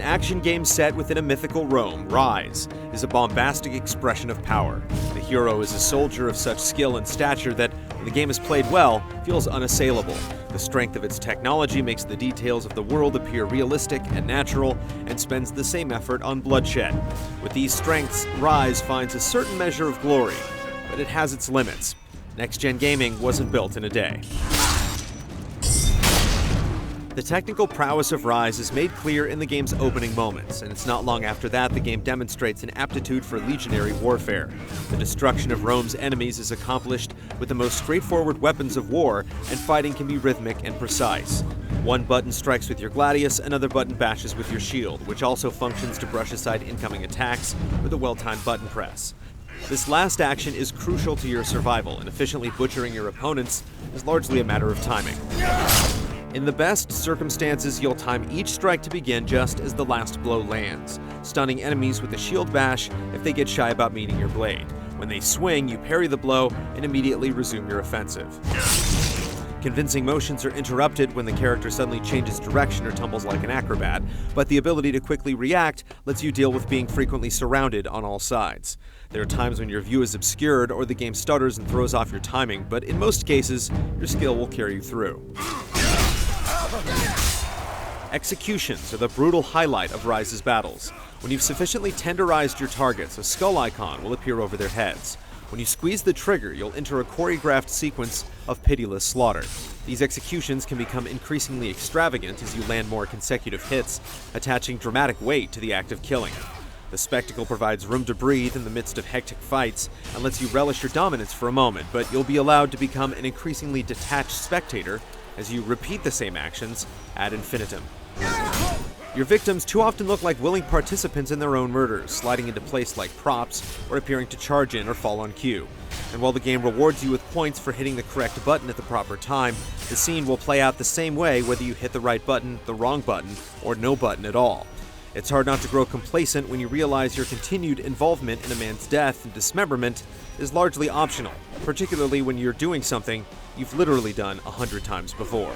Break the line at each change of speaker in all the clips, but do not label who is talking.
action game set within a mythical Rome, Ryse is a bombastic expression of power. The hero is a soldier of such skill and stature that, when the game is played well, feels unassailable. The strength of its technology makes the details of the world appear realistic and natural, and spends the same effort on bloodshed. With these strengths, Ryse finds a certain measure of glory, but it has its limits. Next-gen gaming wasn't built in a day. The technical prowess of Ryse is made clear in the game's opening moments, and it's not long after that the game demonstrates an aptitude for legionary warfare. The destruction of Rome's enemies is accomplished with the most straightforward weapons of war, and fighting can be rhythmic and precise. One button strikes with your gladius, another button bashes with your shield, which also functions to brush aside incoming attacks with a well-timed button press. This last action is crucial to your survival, and efficiently butchering your opponents is largely a matter of timing. In the best circumstances, you'll time each strike to begin just as the last blow lands, stunning enemies with a shield bash if they get shy about meeting your blade. When they swing, you parry the blow and immediately resume your offensive. Convincing motions are interrupted when the character suddenly changes direction or tumbles like an acrobat, but the ability to quickly react lets you deal with being frequently surrounded on all sides. There are times when your view is obscured or the game stutters and throws off your timing, but in most cases, your skill will carry you through. Executions are the brutal highlight of Ryse's battles. When you've sufficiently tenderized your targets, a skull icon will appear over their heads. When you squeeze the trigger, you'll enter a choreographed sequence of pitiless slaughter. These executions can become increasingly extravagant as you land more consecutive hits, attaching dramatic weight to the act of killing. The spectacle provides room to breathe in the midst of hectic fights and lets you relish your dominance for a moment, but you'll be allowed to become an increasingly detached spectator as you repeat the same actions ad infinitum. Your victims too often look like willing participants in their own murders, sliding into place like props or appearing to charge in or fall on cue. And while the game rewards you with points for hitting the correct button at the proper time, the scene will play out the same way whether you hit the right button, the wrong button, or no button at all. It's hard not to grow complacent when you realize your continued involvement in a man's death and dismemberment is largely optional, particularly when you're doing something you've literally done 100 times before.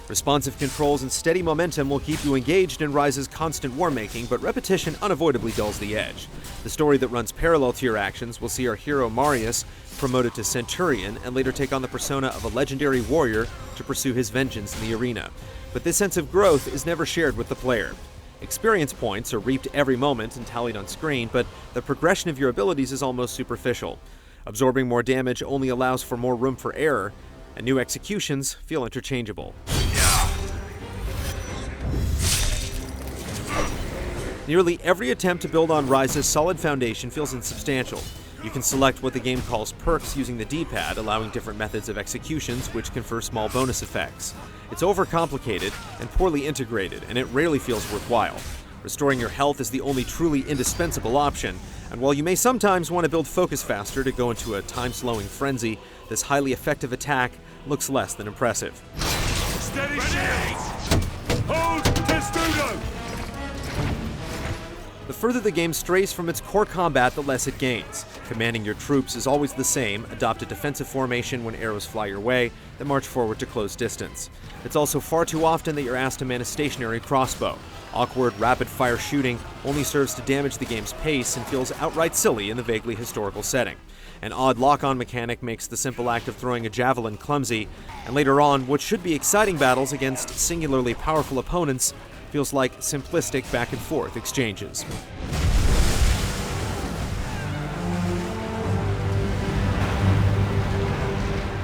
Responsive controls and steady momentum will keep you engaged in Ryse's constant war-making, but repetition unavoidably dulls the edge. The story that runs parallel to your actions will see our hero Marius promoted to Centurion and later take on the persona of a legendary warrior to pursue his vengeance in the arena. But this sense of growth is never shared with the player. Experience points are reaped every moment and tallied on screen, but the progression of your abilities is almost superficial. Absorbing more damage only allows for more room for error, and new executions feel interchangeable. Nearly every attempt to build on Ryse's solid foundation feels insubstantial. You can select what the game calls perks using the D-pad, allowing different methods of executions which confer small bonus effects. It's overcomplicated and poorly integrated, and it rarely feels worthwhile. Restoring your health is the only truly indispensable option, and while you may sometimes want to build focus faster to go into a time-slowing frenzy, this highly effective attack looks less than impressive.
Steady shades! Hold testudo!
The further the game strays from its core combat, the less it gains. Commanding your troops is always the same: adopt a defensive formation when arrows fly your way, then march forward to close distance. It's also far too often that you're asked to man a stationary crossbow. Awkward, rapid-fire shooting only serves to damage the game's pace and feels outright silly in the vaguely historical setting. An odd lock-on mechanic makes the simple act of throwing a javelin clumsy, and later on, what should be exciting battles against singularly powerful opponents feels like simplistic back-and-forth exchanges.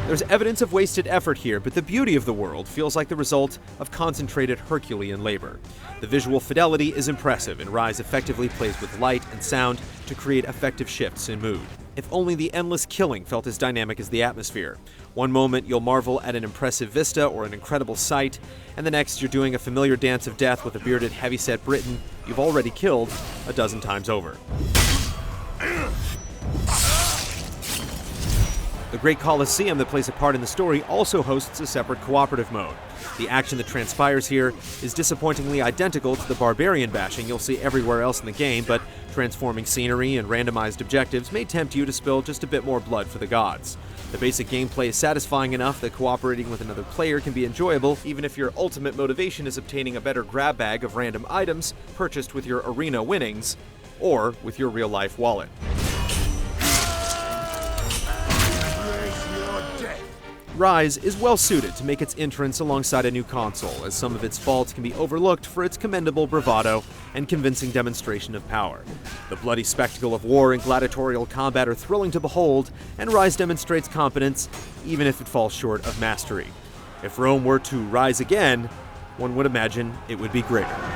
There's evidence of wasted effort here, but the beauty of the world feels like the result of concentrated Herculean labor. The visual fidelity is impressive, and Ryse effectively plays with light and sound to create effective shifts in mood. If only the endless killing felt as dynamic as the atmosphere. One moment you'll marvel at an impressive vista or an incredible sight, and the next you're doing a familiar dance of death with a bearded heavyset Briton you've already killed a dozen times over. The Great Colosseum that plays a part in the story also hosts a separate cooperative mode. The action that transpires here is disappointingly identical to the barbarian bashing you'll see everywhere else in the game, but transforming scenery and randomized objectives may tempt you to spill just a bit more blood for the gods. The basic gameplay is satisfying enough that cooperating with another player can be enjoyable, even if your ultimate motivation is obtaining a better grab bag of random items purchased with your arena winnings, or with your real-life wallet. Ryse is well suited to make its entrance alongside a new console, as some of its faults can be overlooked for its commendable bravado and convincing demonstration of power. The bloody spectacle of war and gladiatorial combat are thrilling to behold, and Ryse demonstrates competence, even if it falls short of mastery. If Rome were to rise again, one would imagine it would be greater.